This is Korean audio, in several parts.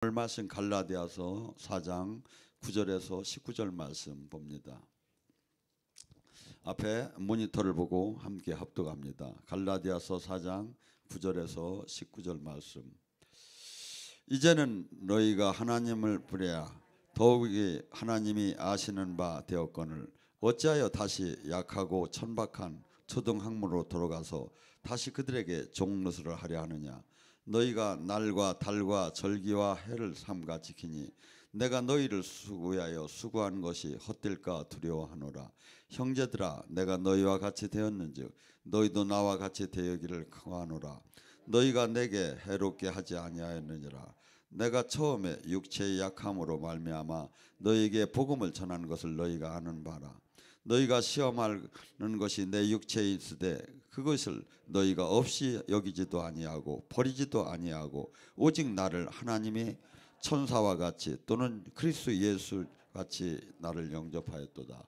오늘 말씀 갈라디아서 4장 9절에서 19절 말씀 봅니다. 앞에 모니터를 보고 함께 합독합니다. 갈라디아서 4장 9절에서 19절 말씀. 이제는 너희가 하나님을 부려야 더욱이 하나님이 아시는 바 되었거늘 어찌하여 다시 약하고 천박한 초등학문으로 돌아가서 다시 그들에게 종노릇을 하려 하느냐. 너희가 날과 달과 절기와 해를 삼가 지키니 내가 너희를 수고하여 수고한 것이 헛될까 두려워하노라. 형제들아, 내가 너희와 같이 되었는즉 너희도 나와 같이 되었기를 강구하노라. 너희가 내게 해롭게 하지 아니하였느니라. 내가 처음에 육체의 약함으로 말미암아 너희에게 복음을 전한 것을 너희가 아는 바라. 너희가 시험하는 것이 내 육체에 있으되 그것을 너희가 없이 여기지도 아니하고 버리지도 아니하고 오직 나를 하나님이 천사와 같이 또는 그리스도 예수 같이 나를 영접하였도다.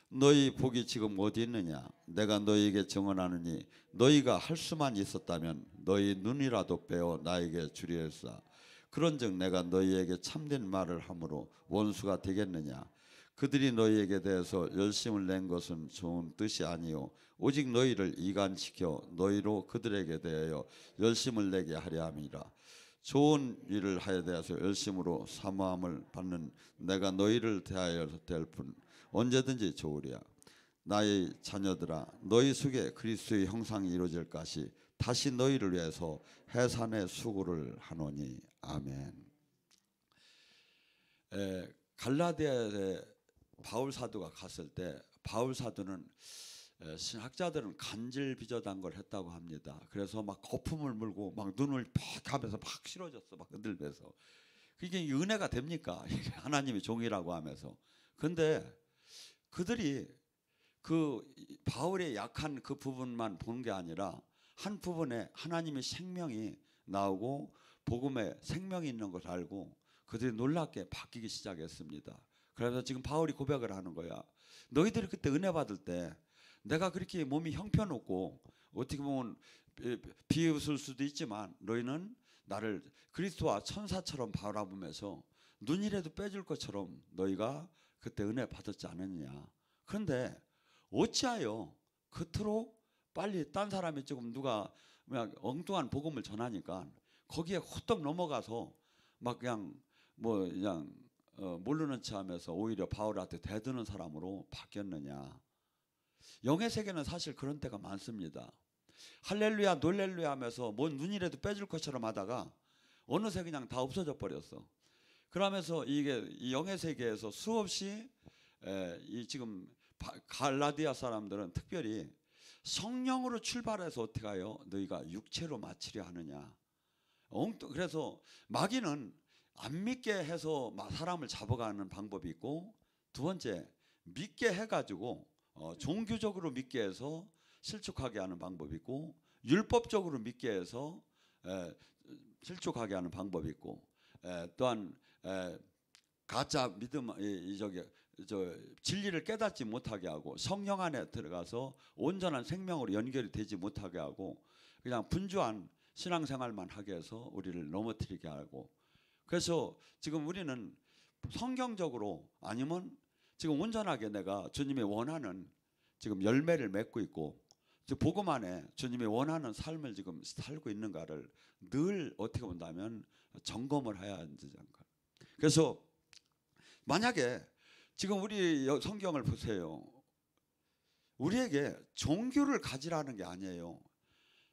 너희 복이 지금 어디 있느냐? 내가 너희에게 증언하느니 너희가 할 수만 있었다면 너희 눈이라도 빼어 나에게 주리했사. 그런즉 내가 너희에게 참된 말을 함으로 원수가 되겠느냐? 그들이 너희에게 대해서 열심을 낸 것은 좋은 뜻이 아니요 오직 너희를 이간시켜 너희로 그들에게 대하여 열심을 내게 하려 함이라. 좋은 일을 하여 대해서 열심으로 사모함을 받는 내가 너희를 대하여 될 뿐 언제든지 좋으랴. 나의 자녀들아, 너희 속에 그리스도의 형상이 이루어질 것이 다시 너희를 위해서 해산의 수고를 하노니. 아멘. 갈라디아에 바울 사도가 갔을 때 바울 사도는 신학자들은 간질비저단 걸 했다고 합니다. 그래서 막 거품을 물고 막 눈을 퍽 하면서 막 싫어졌어, 막 흔들면서. 그게 은혜가 됩니까? 하나님의 종이라고 하면서. 근데 그들이 그 바울의 약한 그 부분만 본 게 아니라 한 부분에 하나님의 생명이 나오고 복음에 생명이 있는 걸 알고 그들이 놀랍게 바뀌기 시작했습니다. 그래서 지금 바울이 고백을 하는 거야. 너희들이 그때 은혜 받을 때 내가 그렇게 몸이 형편없고 어떻게 보면 비웃을 수도 있지만 너희는 나를 그리스도와 천사처럼 바라보면서 눈이라도 빼줄 것처럼 너희가 그때 은혜 받았지 않았느냐. 그런데 어찌하여 그토록 빨리 딴 사람이 조금 누가 그냥 엉뚱한 복음을 전하니까 거기에 호떡 넘어가서 막 그냥 뭐 그냥 모르는 체 하면서 오히려 바울한테 대드는 사람으로 바뀌었느냐. 영의 세계는 사실 그런 때가 많습니다. 할렐루야 놀렐루야 하면서 뭔 눈이라도 빼줄 것처럼 하다가 어느새 그냥 다 없어져 버렸어. 그러면서 이게 이 영의 세계에서 수없이 이 지금 갈라디아 사람들은 특별히 성령으로 출발해서 어떻게 하여 너희가 육체로 마치려 하느냐. 그래서 마귀는 안 믿게 해서 사람을 잡아가는 방법이 있고, 두 번째 믿게 해가지고 종교적으로 믿게 해서 실족하게 하는 방법이 있고, 율법적으로 믿게 해서 실족하게 하는 방법이 있고, 또한 가짜 믿음 진리를 깨닫지 못하게 하고 성령 안에 들어가서 온전한 생명으로 연결이 되지 못하게 하고 그냥 분주한 신앙생활만 하게 해서 우리를 넘어뜨리게 하고. 그래서 지금 우리는 성경적으로 아니면 지금 온전하게 내가 주님이 원하는 지금 열매를 맺고 있고 복음 안에 주님이 원하는 삶을 지금 살고 있는가를 늘 어떻게 본다면 점검을 해야 하는 거예요. 그래서 만약에 지금 우리 성경을 보세요. 우리에게 종교를 가지라는 게 아니에요.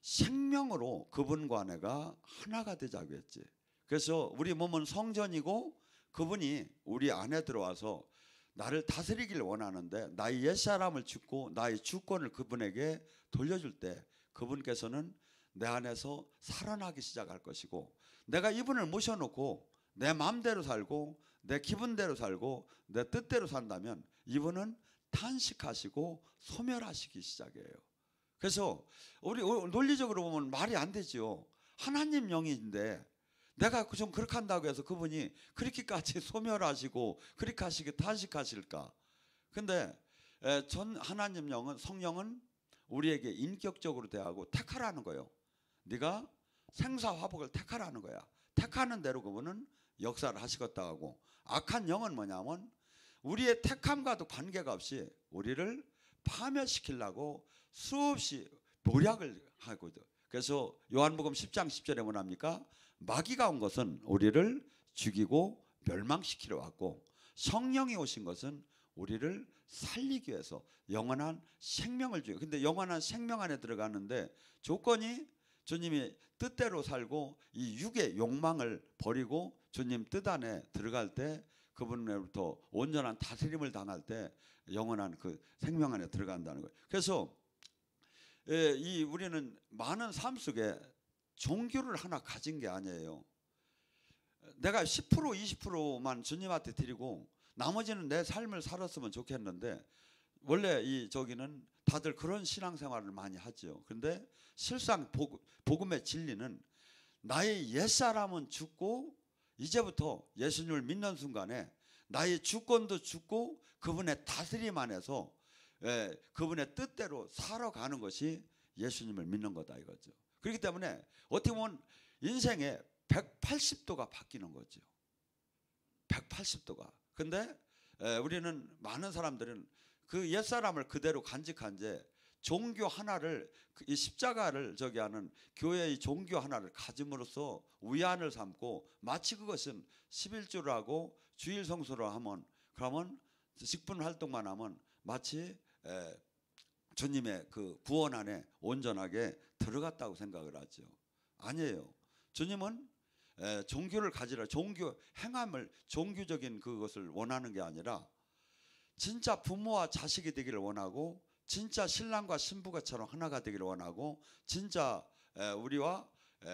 생명으로 그분과 내가 하나가 되자고 했지. 그래서 우리 몸은 성전이고 그분이 우리 안에 들어와서 나를 다스리기를 원하는데 나의 옛사람을 죽고 나의 주권을 그분에게 돌려줄 때 그분께서는 내 안에서 살아나기 시작할 것이고, 내가 이분을 모셔놓고 내 마음대로 살고 내 기분대로 살고 내 뜻대로 산다면 이분은 탄식하시고 소멸하시기 시작해요. 그래서 우리 논리적으로 보면 말이 안 되죠. 하나님 영인데 내가 좀 그렇게 한다고 해서 그분이 그렇게까지 소멸하시고 그렇게 하시게 탄식하실까? 근데 전 하나님 영은 성령은 우리에게 인격적으로 대하고 택하라는 거예요. 네가 생사화복을 택하라는 거야. 택하는 대로 그분은 역사를 하시겠다 하고, 악한 영은 뭐냐면 우리의 택함과도 관계가 없이 우리를 파멸시키려고 수없이 모략을 하거든. 그래서 요한복음 10장 10절에 뭐랍니까? 마귀가 온 것은 우리를 죽이고 멸망시키러 왔고, 성령이 오신 것은 우리를 살리기 위해서 영원한 생명을 주요. 근데 영원한 생명 안에 들어가는데 조건이 주님이 뜻대로 살고 이 육의 욕망을 버리고 주님 뜻 안에 들어갈 때, 그분으로부터 온전한 다스림을 당할 때 영원한 그 생명 안에 들어간다는 거예요. 그래서 이 우리는 많은 삶 속에 종교를 하나 가진 게 아니에요. 내가 10% 20%만 주님한테 드리고 나머지는 내 삶을 살았으면 좋겠는데, 원래 이 저기는 다들 그런 신앙생활을 많이 하죠. 근데 실상 복음의 진리는 나의 옛사람은 죽고 이제부터 예수님을 믿는 순간에 나의 주권도 죽고 그분의 다스림 안에서 그분의 뜻대로 살아가는 것이 예수님을 믿는 거다 이거죠. 그렇기 때문에 어떻게 보면 인생의 180도가 바뀌는 거죠. 180도가. 근데 우리는 많은 사람들은 그 옛사람을 그대로 간직한 채 종교 하나를, 이 십자가를 저기 하는 교회의 종교 하나를 가짐으로써 위안을 삼고, 마치 그것은 11조를 하고 주일 성수를 하면, 그러면 직분 활동만 하면 마치 주님의 그 구원 안에 온전하게 들어갔다고 생각을 하죠. 아니에요. 주님은 종교를 가지라, 종교 행함을, 종교적인 그것을 원하는 게 아니라 진짜 부모와 자식이 되기를 원하고, 진짜 신랑과 신부가처럼 하나가 되기를 원하고, 진짜 우리와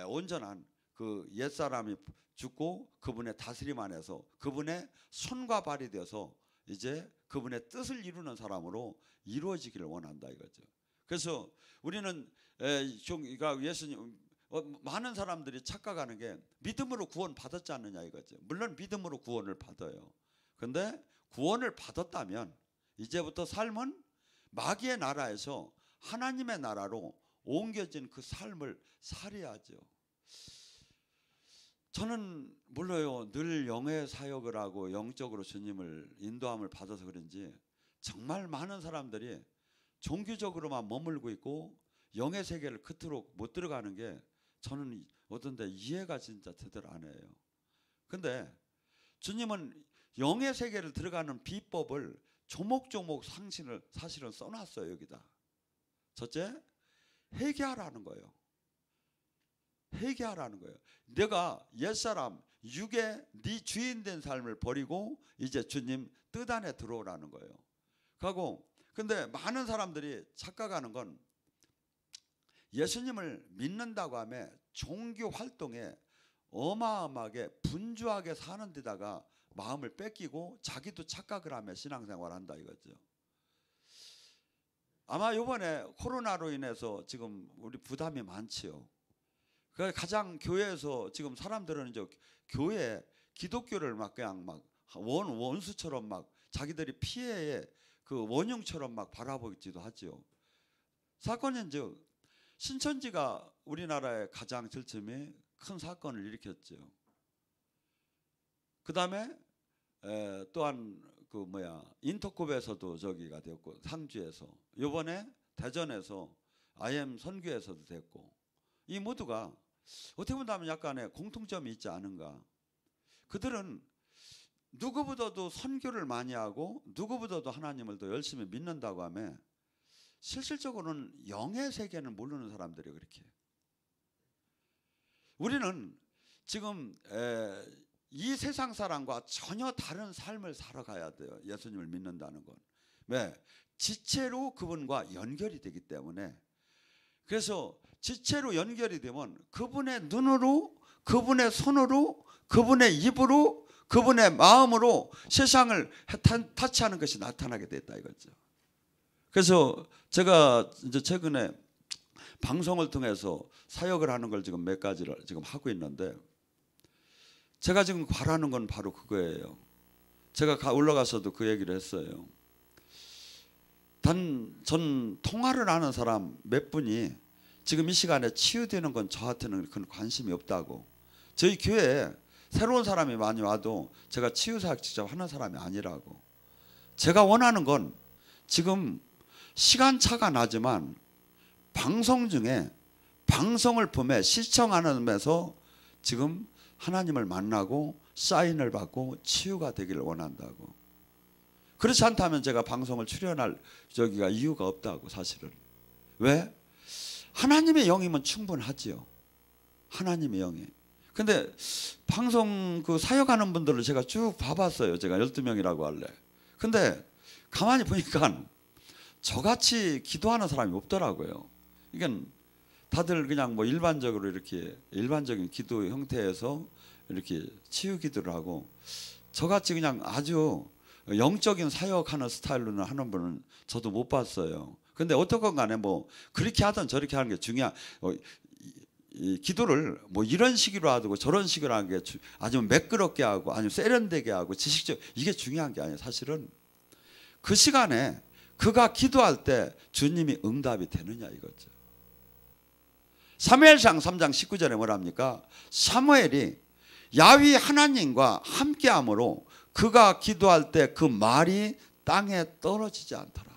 온전한 그 옛사람이 죽고 그분의 다스림 안에서 그분의 손과 발이 되어서 이제 그분의 뜻을 이루는 사람으로 이루어지기를 원한다 이거죠. 그래서 우리는 예수님, 많은 사람들이 착각하는 게 믿음으로 구원 받았지 않느냐 이거죠. 물론 믿음으로 구원을 받아요. 근데 구원을 받았다면 이제부터 삶은 마귀의 나라에서 하나님의 나라로 옮겨진 그 삶을 살아야죠. 저는 몰라요. 늘 영의 사역을 하고 영적으로 주님을 인도함을 받아서 그런지 정말 많은 사람들이 종교적으로만 머물고 있고 영의 세계를 그토록 못 들어가는 게 저는 어떤데 이해가 진짜 제대로 안 해요. 근데 주님은 영의 세계를 들어가는 비법을 조목조목 사실은 써놨어요. 여기다. 첫째, 회개하라는 거예요. 회개하라는 거예요. 내가 옛사람 육의 네 주인 된 삶을 버리고 이제 주님 뜻 안에 들어오라는 거예요. 그리고 근데 많은 사람들이 착각하는 건 예수님을 믿는다고 하면 종교 활동에 어마어마하게 분주하게 사는 데다가 마음을 뺏기고 자기도 착각을 하며 신앙생활을 한다 이거죠. 아마 이번에 코로나로 인해서 지금 우리 부담이 많지요. 가장 교회에서 지금 사람들은 이제 교회 기독교를 막 그냥 막 원수처럼 막 자기들이 피해의 그 원흉처럼 막 바라보기도 하죠. 사건은 이제 신천지가 우리나라의 가장 절침이 큰 사건을 일으켰죠. 그 다음에 또한 그 인터콥에서도 저기가 됐고, 상주에서, 이번에 대전에서 IM 선교에서도 됐고, 이 모두가 어떻게 보면 약간의 공통점이 있지 않은가. 그들은 누구보다도 선교를 많이 하고 누구보다도 하나님을 더 열심히 믿는다고 하면 실질적으로는 영의 세계는 모르는 사람들이 그렇게. 우리는 지금 이 세상 사람과 전혀 다른 삶을 살아가야 돼요. 예수님을 믿는다는 건. 왜? 지체로 그분과 연결이 되기 때문에. 그래서 지체로 연결이 되면 그분의 눈으로, 그분의 손으로, 그분의 입으로, 그분의 마음으로 세상을 타치하는 것이 나타나게 됐다 이거죠. 그래서 제가 이제 최근에 방송을 통해서 사역을 하는 걸 지금 몇 가지를 지금 하고 있는데, 제가 지금 바라는 건 바로 그거예요. 제가 올라가서도 그 얘기를 했어요. 전 통화를 하는 사람 몇 분이 지금 이 시간에 치유되는 건 저한테는 큰 관심이 없다고. 저희 교회에 새로운 사람이 많이 와도 제가 치유사역 직접 하는 사람이 아니라고. 제가 원하는 건 지금 시간차가 나지만 방송 중에 방송을 보며 시청하면서 지금 하나님을 만나고 사인을 받고 치유가 되기를 원한다고. 그렇지 않다면 제가 방송을 출연할 저기가 이유가 없다고. 사실은 왜? 하나님의 영이면 충분하지요. 하나님의 영이. 근데 방송 그 사역하는 분들을 제가 쭉 봐봤어요. 제가 12명이라고 할래. 근데 가만히 보니까 저같이 기도하는 사람이 없더라고요. 이게 다들 그냥 뭐 일반적으로 이렇게 일반적인 기도 형태에서 이렇게 치유 기도를 하고, 저같이 그냥 아주 영적인 사역하는 스타일로는 하는 분은 저도 못 봤어요. 근데 어떻건 간에 뭐 그렇게 하든 저렇게 하는 게 이 기도를 뭐 이런 식으로 하고 저런 식으로 하는 게 아니면 매끄럽게 하고 아니면 세련되게 하고 지식적, 이게 중요한 게 아니에요. 사실은 그 시간에 그가 기도할 때 주님이 응답이 되느냐 이거죠. 사무엘상 3장 19절에 뭐랍니까? 사무엘이 야훼 하나님과 함께함으로 그가 기도할 때 그 말이 땅에 떨어지지 않더라.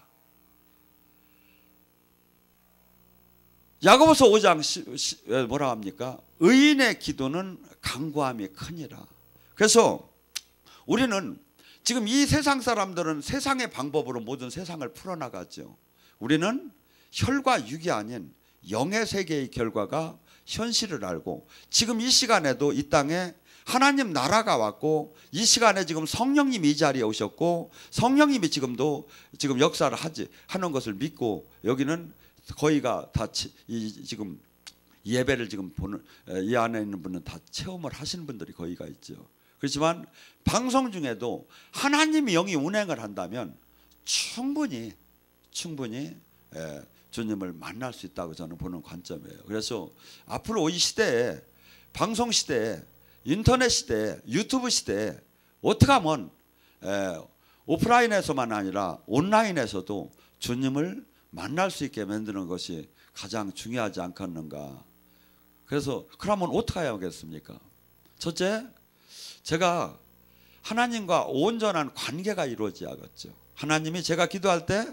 야고보서 5장 뭐라 합니까? 의인의 기도는 간구함이 크니라. 그래서 우리는 지금 이 세상 사람들은 세상의 방법으로 모든 세상을 풀어나가죠. 우리는 혈과 육이 아닌 영의 세계의 결과가 현실을 알고, 지금 이 시간에도 이 땅에 하나님 나라가 왔고, 이 시간에 지금 성령님이 이 자리에 오셨고, 성령님이 지금도 지금 역사를 하는 것을 믿고, 여기는 거의가 다 지금 예배를 지금 보는 이 안에 있는 분은 다 체험을 하시는 분들이 거의가 있죠. 그렇지만 방송 중에도 하나님의 영이 운행을 한다면 충분히 주님을 만날 수 있다고 저는 보는 관점이에요. 그래서 앞으로 이 시대에, 방송 시대에, 인터넷 시대에, 유튜브 시대에 어떻게 하면 오프라인에서만 아니라 온라인에서도 주님을 만날 수 있게 만드는 것이 가장 중요하지 않겠는가. 그래서 그러면 어떻게 해야 하겠습니까? 첫째, 제가 하나님과 온전한 관계가 이루어져야겠죠. 하나님이 제가 기도할 때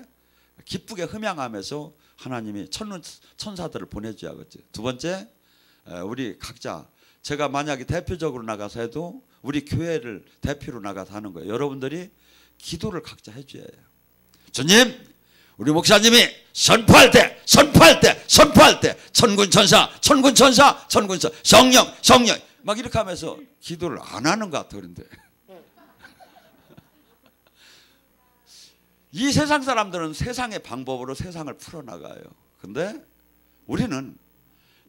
기쁘게 흠양하면서 하나님이 천사들을 보내줘야겠죠. 두 번째, 우리 각자, 제가 만약에 대표적으로 나가서 해도 우리 교회를 대표로 나가서 하는 거예요. 여러분들이 기도를 각자 해줘야 해요. 주님, 우리 목사님이 선포할 때 천군천사 성령 막 이렇게 하면서 기도를 안 하는 것 같아. 그런데 이 세상 사람들은 세상의 방법으로 세상을 풀어나가요. 근데 우리는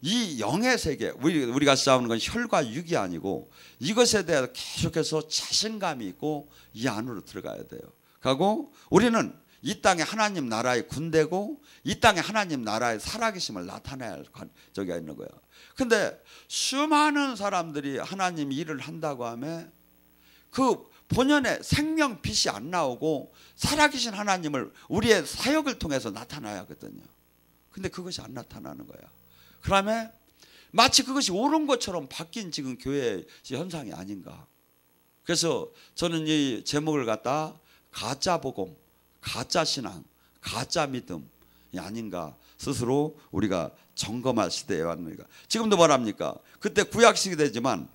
이 영의 세계, 우리가 싸우는 건 혈과 육이 아니고 이것에 대해서 계속해서 자신감이 있고 이 안으로 들어가야 돼요. 그리고 우리는 이 땅에 하나님 나라의 군대고 이 땅에 하나님 나라의 살아계심을 나타내야 할 저기가 있는 거야. 근데 수많은 사람들이 하나님 일을 한다고 하면 그 본연의 생명 빛이 안 나오고 살아계신 하나님을 우리의 사역을 통해서 나타나야 하거든요. 근데 그것이 안 나타나는 거야. 그러면 마치 그것이 옳은 것처럼 바뀐 지금 교회의 현상이 아닌가. 그래서 저는 이 제목을 갖다 가짜 복음, 가짜 신앙, 가짜 믿음이 아닌가 스스로 우리가 점검할 시대에 왔습니다. 지금도 뭐랍니까? 그때 구약 시대지만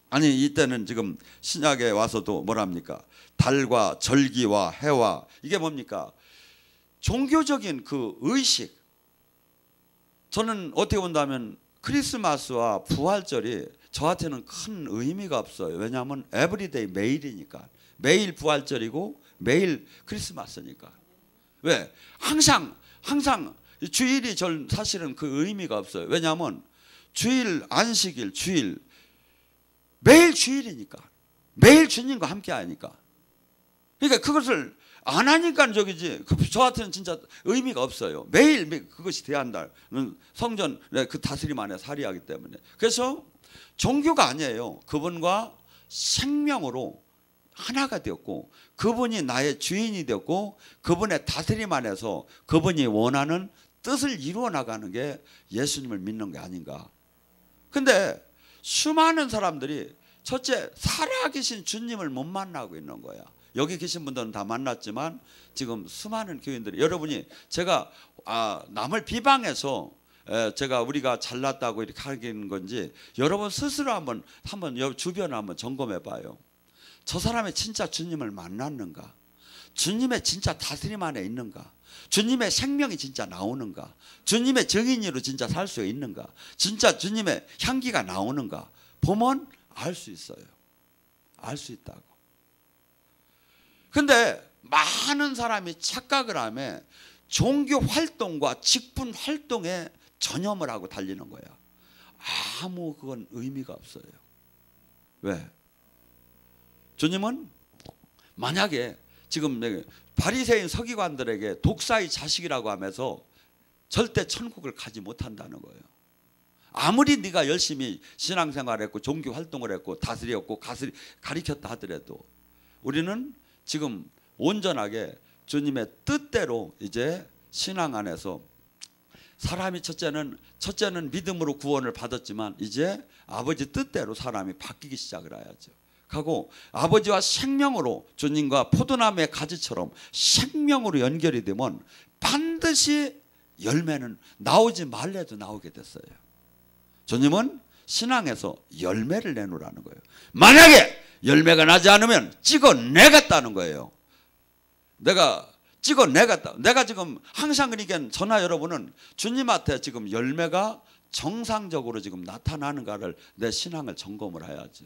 아니 이때는 지금 신약에 와서도 뭐랍니까? 달과 절기와 해와 이게 뭡니까? 종교적인 그 의식. 저는 어떻게 본다면 크리스마스와 부활절이 저한테는 큰 의미가 없어요. 왜냐하면 에브리데이 매일이니까. 매일 부활절이고 매일 크리스마스니까. 왜? 항상 주일이 전 사실은 그 의미가 없어요. 왜냐하면 주일, 안식일, 주일 매일 주일이니까. 매일 주님과 함께 하니까. 그러니까 그것을 안 하니까 저기지. 저한테는 진짜 의미가 없어요. 매일 그것이 돼야 한다는 성전 그 다스림 안에 살이하기 때문에. 그래서 종교가 아니에요. 그분과 생명으로 하나가 되었고 그분이 나의 주인이 되었고 그분의 다스림 안에서 그분이 원하는 뜻을 이루어 나가는 게 예수님을 믿는 게 아닌가. 근데 수많은 사람들이 첫째, 살아계신 주님을 못 만나고 있는 거야. 여기 계신 분들은 다 만났지만 지금 수많은 교인들이, 여러분이 제가 남을 비방해서 제가 우리가 잘났다고 이렇게 하는 건지 여러분 스스로 한번 주변을 한번 점검해 봐요. 저 사람이 진짜 주님을 만났는가? 주님의 진짜 다스림 안에 있는가? 주님의 생명이 진짜 나오는가? 주님의 증인으로 진짜 살 수 있는가? 진짜 주님의 향기가 나오는가? 보면 알 수 있어요. 알 수 있다고. 근데 많은 사람이 착각을 하며 종교 활동과 직분 활동에 전념을 하고 달리는 거야. 아무 그건 의미가 없어요. 왜? 주님은 만약에 지금 바리새인 서기관들에게 독사의 자식이라고 하면서 절대 천국을 가지 못한다는 거예요. 아무리 네가 열심히 신앙생활했고 종교 활동을 했고 다스렸고 가리켰다 하더라도 우리는 지금 온전하게 주님의 뜻대로 이제 신앙 안에서 사람이 첫째는 믿음으로 구원을 받았지만 이제 아버지 뜻대로 사람이 바뀌기 시작을 해야죠. 하고 아버지와 생명으로 주님과 포도나무의 가지처럼 생명으로 연결이 되면 반드시 열매는 나오지 말래도 나오게 됐어요. 주님은 신앙에서 열매를 내놓으라는 거예요. 만약에 열매가 나지 않으면 찍어내겠다는 거예요. 내가 찍어내겠다. 내가 지금 항상 그러니까 저나 여러분은 주님한테 지금 열매가 정상적으로 지금 나타나는가를 내 신앙을 점검을 해야죠.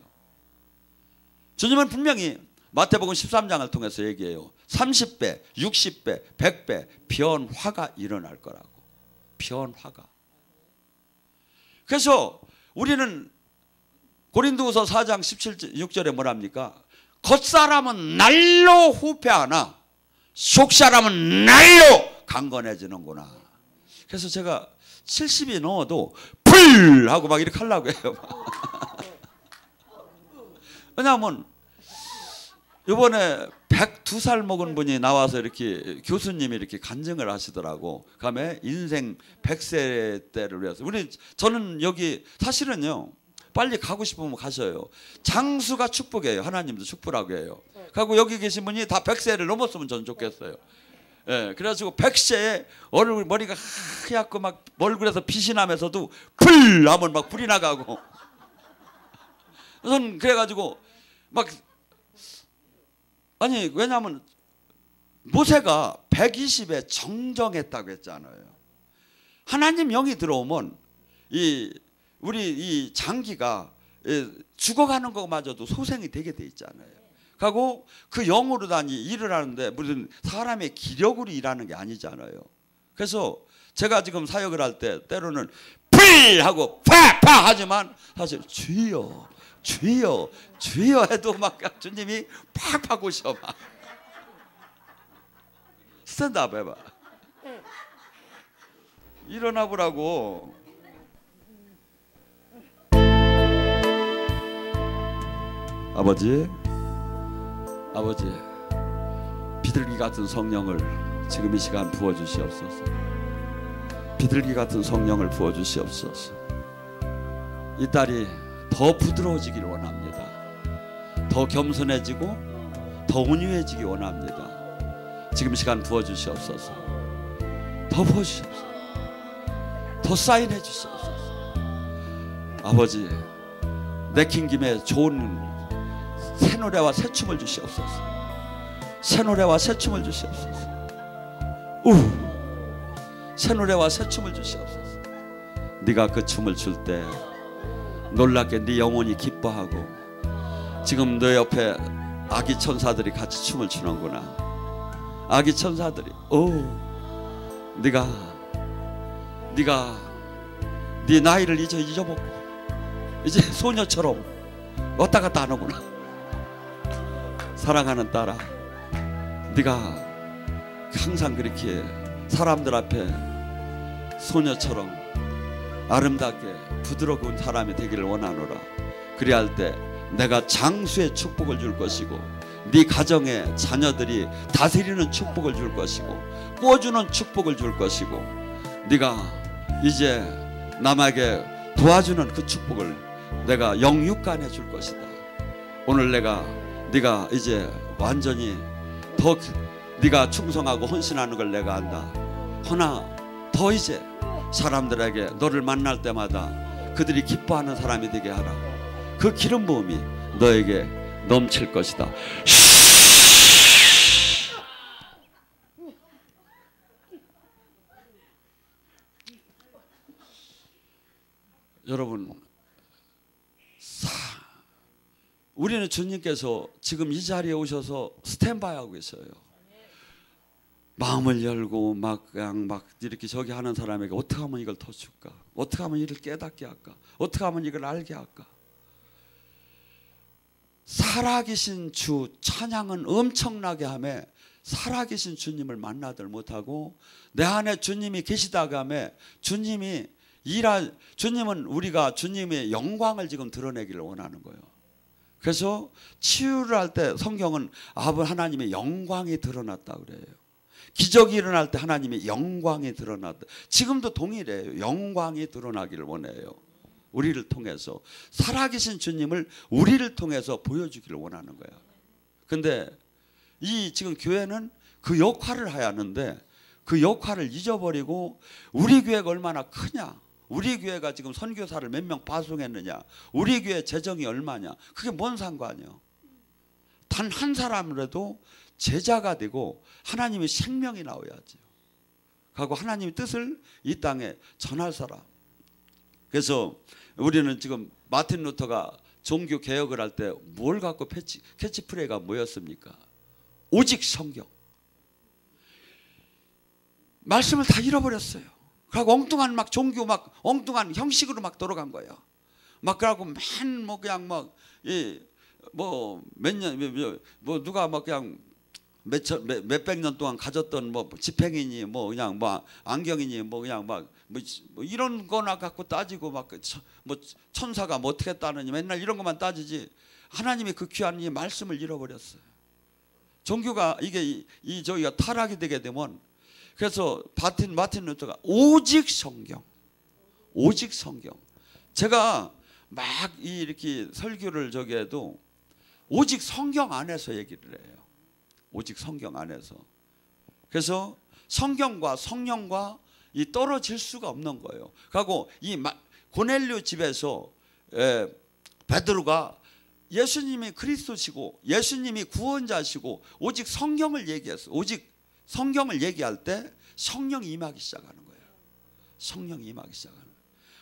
주님은 분명히 마태복음 13장을 통해서 얘기해요. 30배, 60배, 100배 변화가 일어날 거라고. 변화가. 그래서 우리는 고린도후서 4장 16절에 뭐랍니까? 겉사람은 날로 후패하나 속사람은 날로 강건해지는구나. 그래서 제가 70이 넘어도 불 하고 막 이렇게 하려고 해요. 왜냐하면 이번에 102살 먹은 분이 나와서 이렇게 교수님이 이렇게 간증을 하시더라고. 그다음에 인생 100세 때를 위해서. 저는 여기 사실은요. 빨리 가고 싶으면 가셔요. 장수가 축복이에요. 하나님도 축복하고 해요. 그리고 여기 계신 분이 다 100세를 넘었으면 저는 좋겠어요. 예, 그래가지고 100세에 머리가 하얗고 막 얼굴에서 빛이 나면서도 불 하면 막 불이 나가고. 저는 그래가지고 막 아니 왜냐하면 모세가 120에 정정했다고 했잖아요. 하나님 영이 들어오면 우리 이 장기가 죽어가는 것마저도 소생이 되게 돼 있잖아요. 하고 그 영으로 일을 하는데 무슨 사람의 기력으로 일하는 게 아니잖아요. 그래서 제가 지금 사역을 할 때 때로는 풀 하고 파파 하지만 사실 주여 주여 주여 해도 막 주님이 팍팍 오셔 막. 스탠드업 해봐. 일어나 보라고. 아버지 비둘기 같은 성령을 지금 이 시간 부어주시옵소서. 비둘기 같은 성령을 부어주시옵소서. 이 딸이 더 부드러워지기를 원합니다. 더 겸손해지고 더 온유해지기 원합니다. 지금 이 시간 부어주시옵소서. 더 부어주시옵소서. 더 사인해 주시옵소서. 아버지 내킨 김에 좋은 새 노래와 새 춤을 주시옵소서. 새 노래와 새 춤을 주시옵소서. 새 노래와 새 춤을 주시옵소서. 네가 그 춤을 출 때 놀랍게 네 영혼이 기뻐하고 지금 너 옆에 아기 천사들이 같이 춤을 추는구나. 아기 천사들이 네가 네 나이를 잊어먹고 이제 소녀처럼 왔다 갔다 하는구나. 사랑하는 딸아, 네가 항상 그렇게 사람들 앞에 소녀처럼 아름답게 부드러운 사람이 되기를 원하노라. 그래야 할 때 내가 장수의 축복을 줄 것이고 네 가정에 자녀들이 다스리는 축복을 줄 것이고 꾸어주는 축복을 줄 것이고 네가 이제 남에게 도와주는 그 축복을 내가 영육간에 줄 것이다. 오늘 네가 이제 완전히 더 네가 충성하고 헌신하는 걸 내가 안다. 허나 더 이제 사람들에게 너를 만날 때마다 그들이 기뻐하는 사람이 되게 하라. 그 기름 부음이 너에게 넘칠 것이다. 여러분, 우리는 주님께서 지금 이 자리에 오셔서 스탠바이 하고 있어요. 마음을 열고 그냥 이렇게 저기 하는 사람에게 어떻게 하면 이걸 더 줄까? 어떻게 하면 이를 깨닫게 할까? 어떻게 하면 이걸 알게 할까? 살아계신 주 찬양은 엄청나게 하며 살아계신 주님을 만나들 못하고 내 안에 주님이 계시다가 하며 주님은 우리가 주님의 영광을 지금 드러내기를 원하는 거예요. 그래서 치유를 할 때 성경은 하나님의 영광이 드러났다 그래요. 기적이 일어날 때 하나님의 영광이 드러났다. 지금도 동일해요. 영광이 드러나기를 원해요. 우리를 통해서 살아계신 주님을 우리를 통해서 보여주기를 원하는 거야. 근데 이 지금 교회는 그 역할을 해야 하는데 그 역할을 잊어버리고 우리 교회가 얼마나 크냐, 우리 교회가 지금 선교사를 몇 명 파송했느냐, 우리 교회 재정이 얼마냐, 그게 뭔 상관이야. 단 한 사람이라도 제자가 되고 하나님의 생명이 나와야죠. 하고 하나님의 뜻을 이 땅에 전할 사람. 그래서 우리는 지금 마틴 루터가 종교 개혁을 할 때 뭘 갖고 캐치프레이가 뭐였습니까? 오직 성경. 말씀을 다 잃어버렸어요. 그리고 엉뚱한 종교 엉뚱한 형식으로 돌아간 거예요. 그러고 그냥 몇 년 누가 그냥 몇백 년 동안 가졌던 지팽이니 그냥 안경이니 그냥 이런 거나 갖고 따지고 천사가 어떻게 따느니 맨날 이런 것만 따지지 하나님의 그 귀한 이 말씀을 잃어버렸어요. 종교가 저희가 타락이 되게 되면 그래서 마틴 루터가 오직 성경. 제가 이렇게 설교를 해도 오직 성경 안에서 얘기를 해요. 오직 성경 안에서. 그래서 성경과 성령과 떨어질 수가 없는 거예요. 그리고 이 고넬료 집에서 베드로가 예수님이 그리스도시고 예수님이 구원자시고 오직 성경을 얘기했어요. 오직 성경을 얘기할 때 성령이 임하기 시작하는 거예요. 성령이 임하기 시작하는 거예요.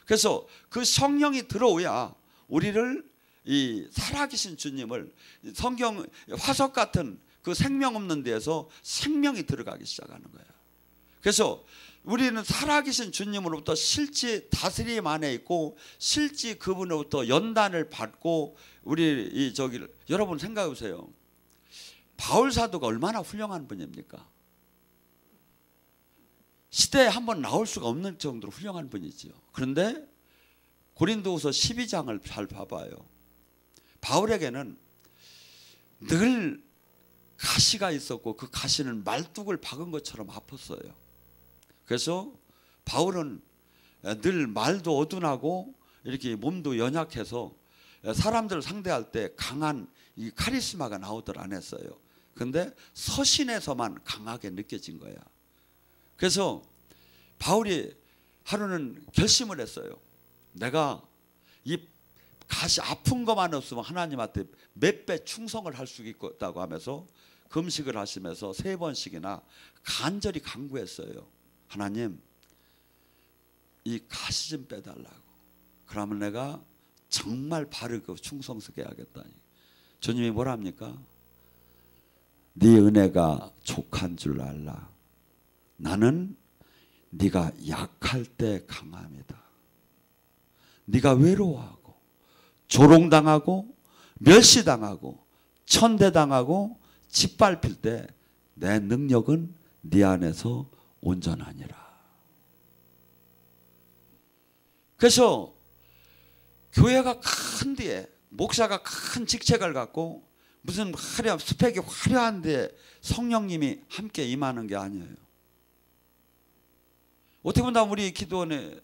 그래서 그 성령이 들어오야 우리를 이 살아계신 주님을 성경 화석 같은 그 생명 없는 데에서 생명이 들어가기 시작하는 거예요. 그래서 우리는 살아계신 주님으로부터 실제 다스림 안에 있고 실제 그분으로부터 연단을 받고 여러분 생각해 보세요. 바울 사도가 얼마나 훌륭한 분입니까? 시대에 한번 나올 수가 없는 정도로 훌륭한 분이지요. 그런데 고린도후서 12장을 잘 봐봐요. 바울에게는 늘 가시가 있었고 그 가시는 말뚝을 박은 것처럼 아팠어요. 그래서 바울은 늘 말도 어둔하고 이렇게 몸도 연약해서 사람들을 상대할 때 강한 이 카리스마가 나오들 안 했어요. 근데 서신에서만 강하게 느껴진 거야. 그래서 바울이 하루는 결심을 했어요. 내가 이 가시 아픈 것만 없으면 하나님한테 몇 배 충성을 할 수 있다고 하면서 금식을 하시면서 3번씩이나 간절히 간구했어요. 하나님, 이 가시 좀 빼달라고. 그러면 내가 정말 바르고 충성스럽게 하겠다니. 주님이 뭐랍니까? 네 은혜가 족한 줄 알라. 나는 네가 약할 때 강함이다. 네가 외로워하고 조롱당하고 멸시당하고 천대당하고 짓밟힐 때 내 능력은 네 안에서 온전하니라. 그래서 교회가 큰 데에 목사가 큰 직책을 갖고 무슨 스펙이 화려한데 성령님이 함께 임하는 게 아니에요. 어떻게 보면 우리 기도원에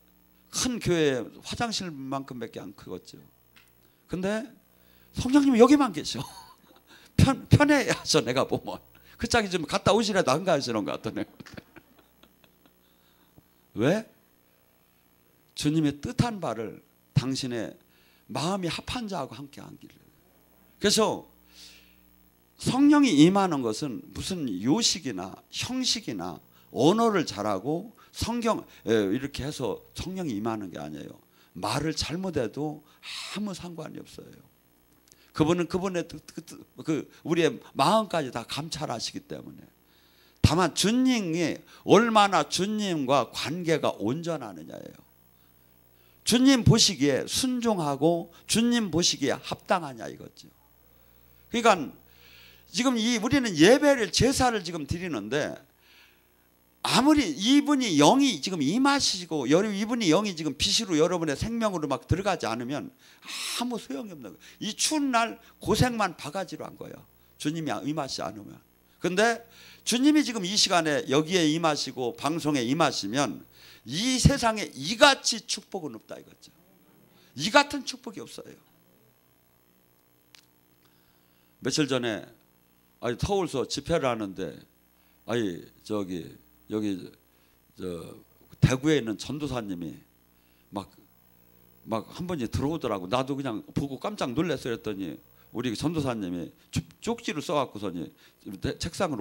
큰 교회 화장실만큼밖에 안 크겠죠. 근데 성령님이 여기만 계셔. 편해야죠. 내가 보면 그 짝이 좀 갔다 오시라도 안 가시는 것 같더네. 왜? 주님의 뜻한 바를 당신의 마음이 합한 자하고 함께 하기를. 그래서 성령이 임하는 것은 무슨 요식이나 형식이나 언어를 잘하고 성경 이렇게 해서 성령이 임하는 게 아니에요. 말을 잘못해도 아무 상관이 없어요. 그분은 그분의 우리의 마음까지 다 감찰하시기 때문에. 다만 주님이 얼마나 주님과 관계가 온전하느냐예요. 주님 보시기에 순종하고 주님 보시기에 합당하냐 이거죠. 그러니까 지금 우리는 예배를 제사를 지금 드리는데 아무리 이분이 영이 지금 임하시고 이분이 영이 지금 빛으로 여러분의 생명으로 막 들어가지 않으면 아무 소용이 없는 거예요. 이 추운 날 고생만 바가지로 한 거예요. 주님이 임하시지 않으면. 근데 주님이 지금 이 시간에 여기에 임하시고 방송에 임하시면 이 세상에 이같이 축복은 없다 이거죠. 이 같은 축복이 없어요. 며칠 전에 서울서 집회를 하는데 여기 대구에 있는 전도사님이 막 한 번이 들어오더라고. 나도 그냥 보고 깜짝 놀랐어요. 했더니 우리 전도사님이 쪽지를 써갖고서니 책상을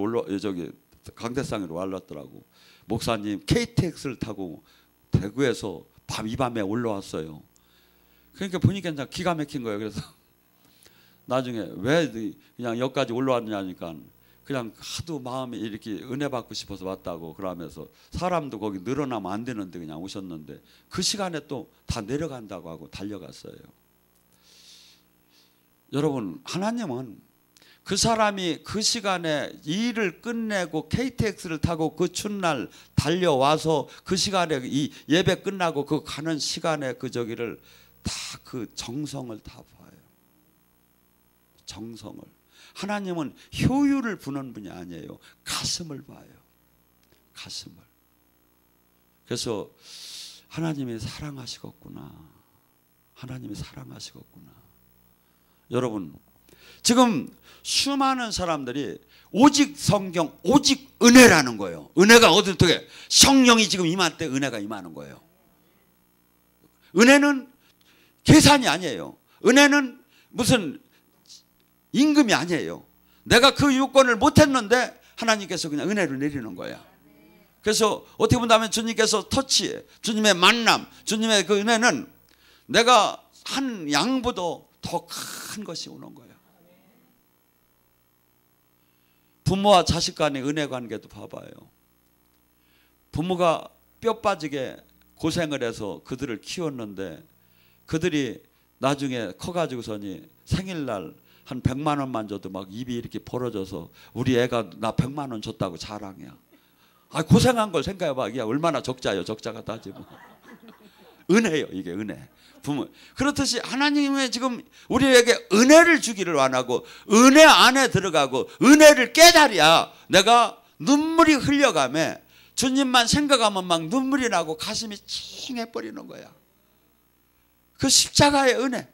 강대상으로 올랐더라고. 목사님 KTX를 타고 대구에서 이 밤에 올라왔어요. 그러니까 보니까 그냥 기가 막힌 거예요. 그래서 나중에 왜 그냥 여기까지 올라왔냐니까 그냥 하도 마음에 이렇게 은혜 받고 싶어서 왔다고 그러면서 사람도 거기 늘어나면 안 되는데 그냥 오셨는데 그 시간에 또 다 내려간다고 하고 달려갔어요. 여러분, 하나님은 그 사람이 그 시간에 일을 끝내고 KTX를 타고 그 추운 날 달려와서 그 시간에 이 예배 끝나고 그 가는 시간에 그 저기를 다 그 정성을 다 봐요. 정성을. 하나님은 효율을 보는 분이 아니에요. 가슴을 봐요. 가슴을. 그래서 하나님이 사랑하시겠구나. 하나님이 사랑하시겠구나. 여러분, 지금 수많은 사람들이 오직 성경, 오직 은혜라는 거예요. 은혜가 어떻게? 성령이 지금 임할 때 은혜가 임하는 거예요. 은혜는 계산이 아니에요. 은혜는 무슨 임금이 아니에요. 내가 그 유권을 못했는데 하나님께서 그냥 은혜를 내리는 거야. 그래서 어떻게 본다면 주님께서 터치, 주님의 만남, 주님의 그 은혜는 내가 한 양보다 더 큰 것이 오는 거예요. 부모와 자식 간의 은혜 관계도 봐봐요. 부모가 뼈 빠지게 고생을 해서 그들을 키웠는데 그들이 나중에 커가지고서니 생일날 한 100만 원만 줘도 막 입이 이렇게 벌어져서 우리 애가 나 100만 원 줬다고 자랑이야. 고생한 걸 생각해봐. 이게 얼마나 적자예요. 적자가 따지면. 은혜예요. 이게 은혜. 부모. 그렇듯이 하나님의 지금 우리에게 은혜를 주기를 원하고 은혜 안에 들어가고 은혜를 깨달아야 내가 눈물이 흘려가며 주님만 생각하면 막 눈물이 나고 가슴이 찡해버리는 거야. 그 십자가의 은혜,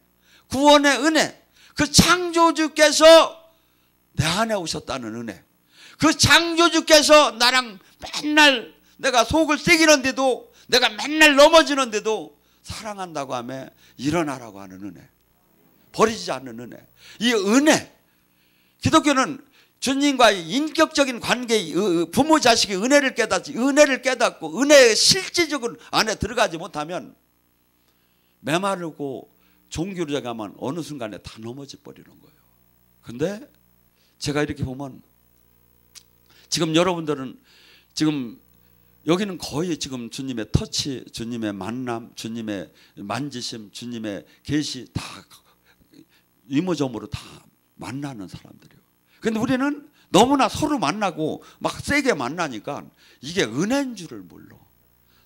구원의 은혜, 그 창조주께서 내 안에 오셨다는 은혜, 그 창조주께서 나랑 맨날 내가 속을 새기는데도 내가 맨날 넘어지는데도 사랑한다고 하며 일어나라고 하는 은혜, 버리지 않는 은혜. 이 은혜, 기독교는 주님과의 인격적인 관계, 부모 자식의 은혜를 깨닫고 은혜의 실질적인 안에 들어가지 못하면 메마르고 종교로 가면 어느 순간에 다 넘어져 버리는 거예요. 근데 제가 이렇게 보면 지금 여러분들은 지금 여기는 거의 지금 주님의 터치, 주님의 만남, 주님의 만지심, 주님의 계시 다 이모저모로 다 만나는 사람들이에요. 근데 우리는 너무나 서로 만나고 막 세게 만나니까 이게 은혜인 줄을 몰라.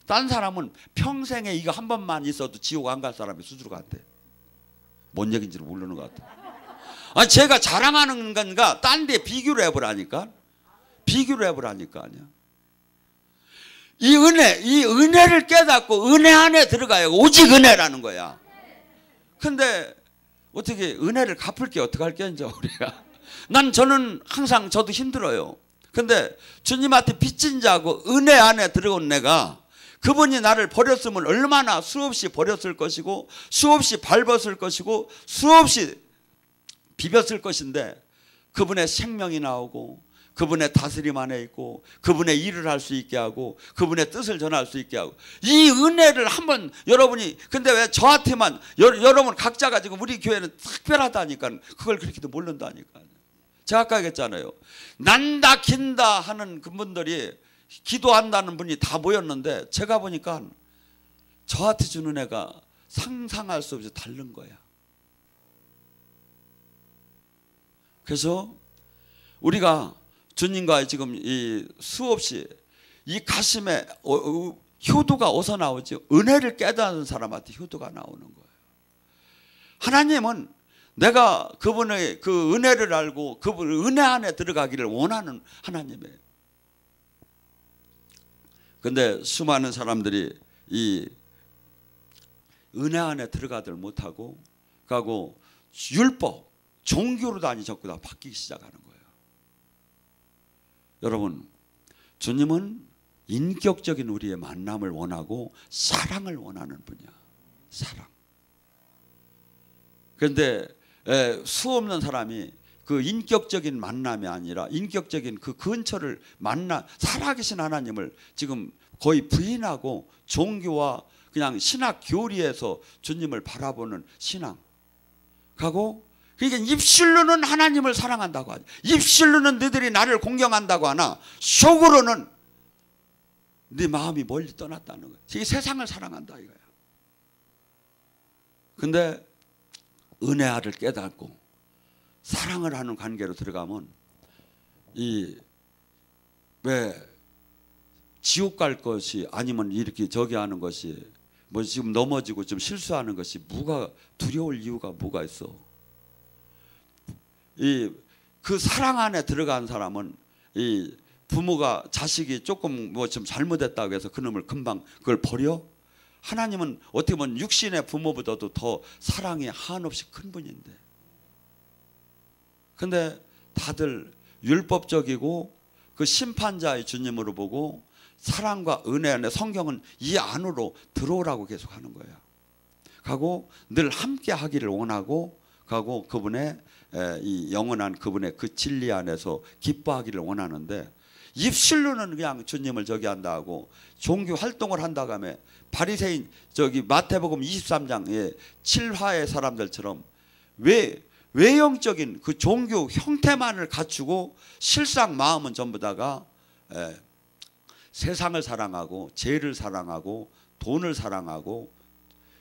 딴 사람은 평생에 이거 한 번만 있어도 지옥 안 갈 사람이 수주로 간대. 뭔 얘기인지를 모르는 것 같아. 제가 자랑하는 건가 딴 데 비교를 해보라니까. 비교를 해보라니까. 아니야. 이 은혜를 깨닫고 은혜 안에 들어가야 오직 은혜라는 거야. 근데 어떻게 은혜를 갚을 게 어떻게 할게 이제 우리가. 저는 항상 저도 힘들어요. 근데 주님한테 빚진 자고 은혜 안에 들어온 내가 그분이 나를 버렸으면 얼마나 수없이 버렸을 것이고 수없이 밟았을 것이고 수없이 비볐을 것인데 그분의 생명이 나오고 그분의 다스림 안에 있고 그분의 일을 할 수 있게 하고 그분의 뜻을 전할 수 있게 하고 이 은혜를 한번 여러분이 근데 왜 저한테만 여러분 각자가 지금 우리 교회는 특별하다니까 그걸 그렇게도 모른다니까. 제가 아까 얘기했잖아요. 난다 긴다 하는 그분들이 기도한다는 분이 다 모였는데 제가 보니까 저한테 주는 은혜가 상상할 수 없이 다른 거야. 그래서 우리가 주님과 지금 이 수없이 이 가슴에 효도가 어디서 나오지? 은혜를 깨닫는 사람한테 효도가 나오는 거예요. 하나님은 내가 그분의 그 은혜를 알고 그분 은혜 안에 들어가기를 원하는 하나님이에요. 근데 수많은 사람들이 이 은혜 안에 들어가들 못하고 가고 율법, 종교로 다니 자꾸 다 바뀌기 시작하는 거예요. 여러분, 주님은 인격적인 우리의 만남을 원하고 사랑을 원하는 분이야. 사랑. 그런데 수 없는 사람이 그 인격적인 만남이 아니라 인격적인 그 근처를 살아계신 하나님을 지금 거의 부인하고 종교와 그냥 신학 교리에서 주님을 바라보는 신앙 가고 그러니까 입술로는 하나님을 사랑한다고 하죠. 입술로는 너희들이 나를 공경한다고 하나 속으로는 네 마음이 멀리 떠났다는 거예요. 이게 세상을 사랑한다 이거야. 근데 은혜를 깨닫고 사랑을 하는 관계로 들어가면 왜 지옥 갈 것이 아니면 이렇게 저기 하는 것이 뭐 지금 넘어지고 좀 실수하는 것이 뭐가 두려울 이유가 뭐가 있어? 그 사랑 안에 들어간 사람은 이 부모가 자식이 조금 뭐 좀 잘못했다고 해서 그놈을 금방 그걸 버려? 하나님은 어떻게 보면 육신의 부모보다도 더 사랑이 한없이 큰 분인데 근데 다들 율법적이고 그 심판자의 주님으로 보고 사랑과 은혜 안에 성경은 이 안으로 들어오라고 계속 하는 거예요. 가고 늘 함께 하기를 원하고 가고 그분의 이 영원한 그분의 그 진리 안에서 기뻐하기를 원하는데 입술로는 그냥 주님을 저기 한다 하고 종교 활동을 한다고 하며 바리새인 저기 마태복음 23장에 7화의 사람들처럼 외형적인 그 종교 형태만을 갖추고 실상 마음은 전부 다가 세상을 사랑하고 죄를 사랑하고 돈을 사랑하고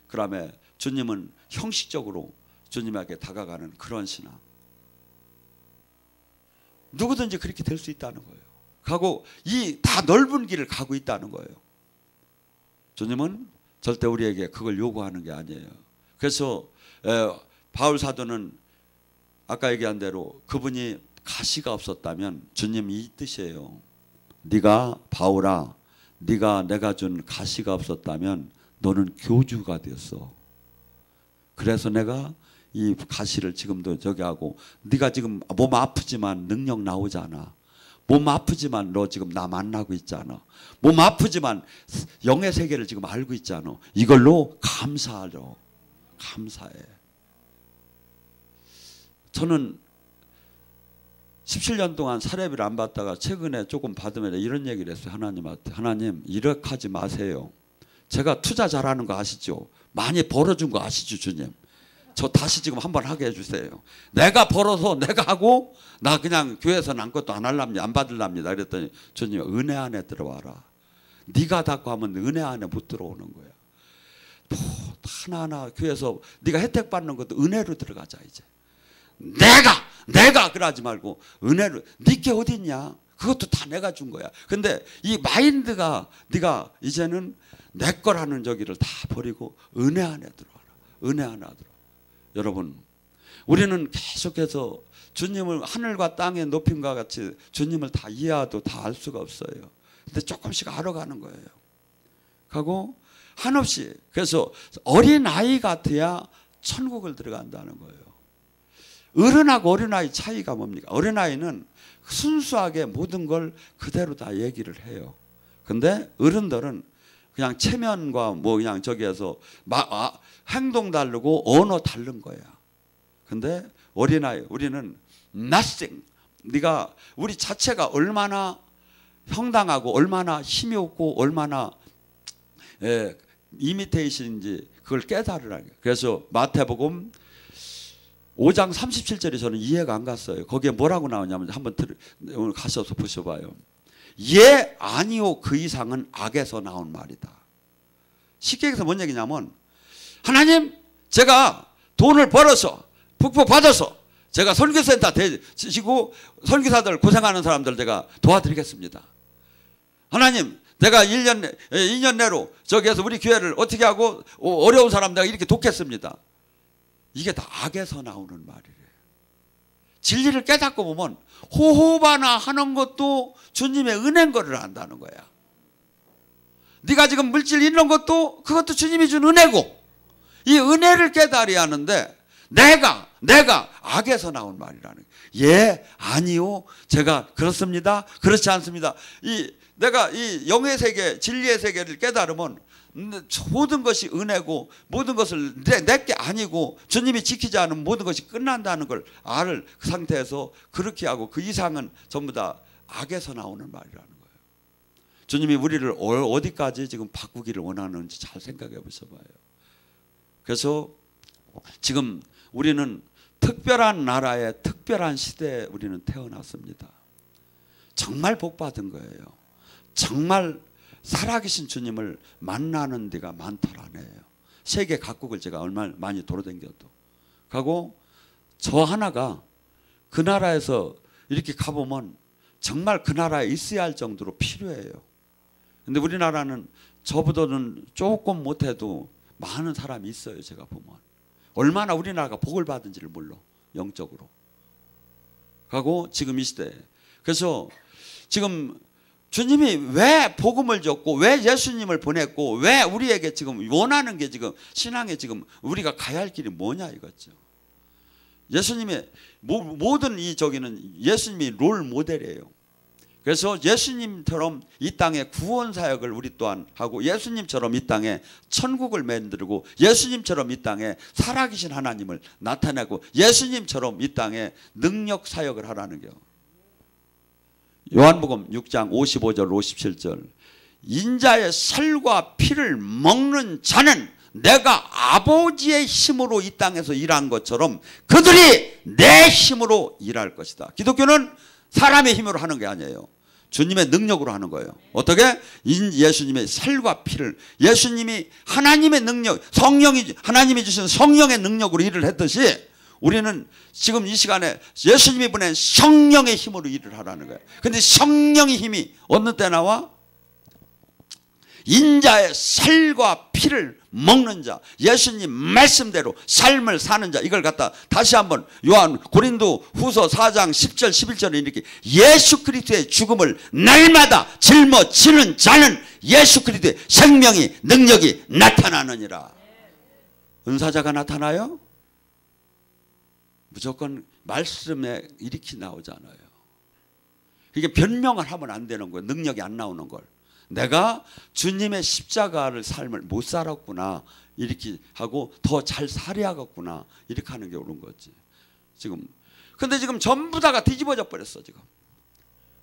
그다음에 주님은 형식적으로 주님에게 다가가는 그런 신앙. 누구든지 그렇게 될 수 있다는 거예요. 가고 이 다 넓은 길을 가고 있다는 거예요. 주님은 절대 우리에게 그걸 요구하는 게 아니에요. 그래서 바울 사도는 아까 얘기한 대로 그분이 가시가 없었다면 주님 이 뜻이에요. 네가 바울아 네가 내가 준 가시가 없었다면 너는 교주가 되었어. 그래서 내가 이 가시를 지금도 저기 하고 네가 지금 몸 아프지만 능력 나오지 않아. 몸 아프지만 너 지금 나 만나고 있잖아. 몸 아프지만 영의 세계를 지금 알고 있잖아. 이걸로 감사하려. 감사해. 저는 17년 동안 사례비를 안 받다가 최근에 조금 받으면 이런 얘기를 했어요. 하나님한테. 하나님 이렇게 하지 마세요. 제가 투자 잘하는 거 아시죠? 많이 벌어준 거 아시죠 주님? 저 다시 지금 한번 하게 해주세요. 내가 벌어서 내가 하고 나 그냥 교회에서는 아무것도 안 할랍니다. 안 받을랍니다. 그랬더니 주님 은혜 안에 들어와라. 네가 닫고 하면 은혜 안에 못 들어오는 거야. 하나하나 교회에서 네가 혜택 받는 것도 은혜로 들어가자 이제. 내가 그러지 말고 은혜로. 네게 어디 있냐? 그것도 다 내가 준 거야. 근데 이 마인드가 네가 이제는 내 거라는 저기를 다 버리고 은혜 안에 들어와라. 은혜 안에 들어와. 여러분 우리는 계속해서 주님을 하늘과 땅의 높임과 같이 주님을 다 이해해도 다 알 수가 없어요. 근데 조금씩 알아가는 거예요. 하고 한없이 그래서 어린아이 같아야 천국을 들어간다는 거예요. 어른하고 어린아이 차이가 뭡니까? 어린아이는 순수하게 모든 걸 그대로 다 얘기를 해요. 근데 어른들은 그냥 체면과 뭐 그냥 저기에서 행동 다르고 언어 다른 거야. 근데 어린아이, 우리는 nothing. 네가 우리 자체가 얼마나 황당하고 얼마나 힘이 없고 얼마나 이미테이션인지 그걸 깨달으라는 거예요. 그래서 마태복음 5장 37절이 저는 이해가 안 갔어요. 거기에 뭐라고 나오냐면 한번 오늘 가셔서 보셔봐요. 예 아니요 그 이상은 악에서 나온 말이다. 쉽게 얘기해서 뭔 얘기냐면 하나님 제가 돈을 벌어서 북포 받아서 제가 선교센터 대시고 선교사들 고생하는 사람들 제가 도와드리겠습니다. 하나님 내가 2년 내로 저기에서 우리 교회를 어떻게 하고 어려운 사람 내가 이렇게 돕겠습니다. 이게 다 악에서 나오는 말이래요. 진리를 깨닫고 보면 호호바나 하는 것도 주님의 은혜인 거를 안다는 거야. 네가 지금 물질 잃는 것도 그것도 주님이 준 은혜고 이 은혜를 깨달아야 하는데 내가 악에서 나온 말이라는 거예요. 예, 아니요, 제가 그렇습니다. 그렇지 않습니다. 내가 이 영의 세계, 진리의 세계를 깨달으면 모든 것이 은혜고 모든 것을 내게 아니고 주님이 지키지 않으면 모든 것이 끝난다는 걸 알 그 상태에서 그렇게 하고 그 이상은 전부 다 악에서 나오는 말이라는 거예요. 주님이 우리를 어디까지 지금 바꾸기를 원하는지 잘 생각해 보셔봐요. 그래서 지금 우리는 특별한 나라에 특별한 시대에 우리는 태어났습니다. 정말 복받은 거예요. 정말 살아계신 주님을 만나는 데가 많더라네요. 세계 각국을 제가 얼마나 많이 돌아다녀도 가고 저 하나가 그 나라에서 이렇게 가보면 정말 그 나라에 있어야 할 정도로 필요해요. 근데 우리나라는 저보다는 조금 못해도 많은 사람이 있어요. 제가 보면 얼마나 우리나라가 복을 받은지를 몰라. 영적으로 가고 지금 이 시대에. 그래서 지금 주님이 왜 복음을 줬고 왜 예수님을 보냈고 왜 우리에게 지금 원하는 게 지금 신앙에 지금 우리가 가야 할 길이 뭐냐 이거죠. 예수님의 모든 이 저기는 예수님이 롤 모델이에요. 그래서 예수님처럼 이 땅에 구원 사역을 우리 또한 하고 예수님처럼 이 땅에 천국을 만들고 예수님처럼 이 땅에 살아계신 하나님을 나타내고 예수님처럼 이 땅에 능력 사역을 하라는 거예요. 요한복음 6장 55절 57절 인자의 살과 피를 먹는 자는 내가 아버지의 힘으로 이 땅에서 일한 것처럼 그들이 내 힘으로 일할 것이다. 기독교는 사람의 힘으로 하는 게 아니에요. 주님의 능력으로 하는 거예요. 어떻게? 예수님의 살과 피를 예수님이 하나님의 능력 성령이 하나님이 주신 성령의 능력으로 일을 했듯이 우리는 지금 이 시간에 예수님이 보낸 성령의 힘으로 일을 하라는 거예요. 근데 성령의 힘이 어느 때 나와? 인자의 살과 피를 먹는 자 예수님 말씀대로 삶을 사는 자 이걸 갖다 다시 한번 요한 고린도 후서 4장 10절 11절에 이렇게 예수 그리스도의 죽음을 날마다 짊어지는 자는 예수 그리스도의 생명이 능력이 나타나느니라. 은사자가 나타나요? 무조건 말씀에 이렇게 나오잖아요. 이게 변명을 하면 안 되는 거예요. 능력이 안 나오는 걸. 내가 주님의 십자가를 삶을 못 살았구나 이렇게 하고 더 잘 살아야겠구나 이렇게 하는 게 옳은 거지. 지금 근데 지금 전부 다가 뒤집어져 버렸어. 지금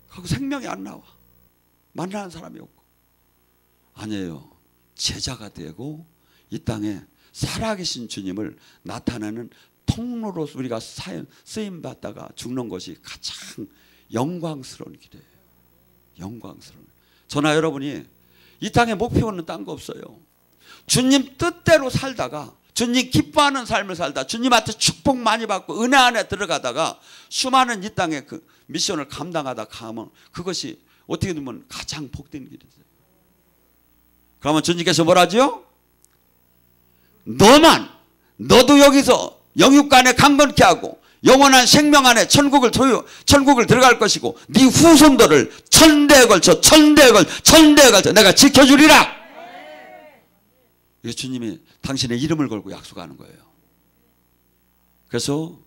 하고 생명이 안 나와. 만나는 사람이 없고. 아니에요. 제자가 되고 이 땅에 살아계신 주님을 나타내는 통로로 우리가 쓰임받다가 죽는 것이 가장 영광스러운 길이에요. 영광스러운. 저나 여러분이 이 땅의 목표는 딴 거 없어요. 주님 뜻대로 살다가 주님 기뻐하는 삶을 살다 주님한테 축복 많이 받고 은혜 안에 들어가다가 수많은 이 땅의 그 미션을 감당하다 가면 그것이 어떻게 보면 가장 복된 길이죠. 그러면 주님께서 뭐라지요? 너도 여기서 영육간에 강건케 하고 영원한 생명 안에 천국을 들어갈 것이고 네 후손들을 천대에 걸쳐 내가 지켜주리라. 이게 주님이 당신의 이름을 걸고 약속하는 거예요. 그래서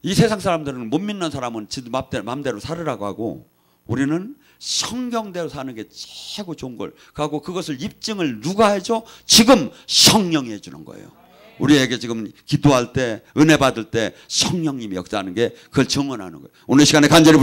이 세상 사람들은 못 믿는 사람은 지도 맘대로 살으라고 하고 우리는 성경대로 사는 게 최고 좋은 걸. 그리고 그것을 입증을 누가 해줘? 지금 성령이 해주는 거예요. 우리에게 지금 기도할 때 은혜 받을 때 성령님이 역사하는 게 그걸 증언하는 거예요. 오늘 시간에 간절히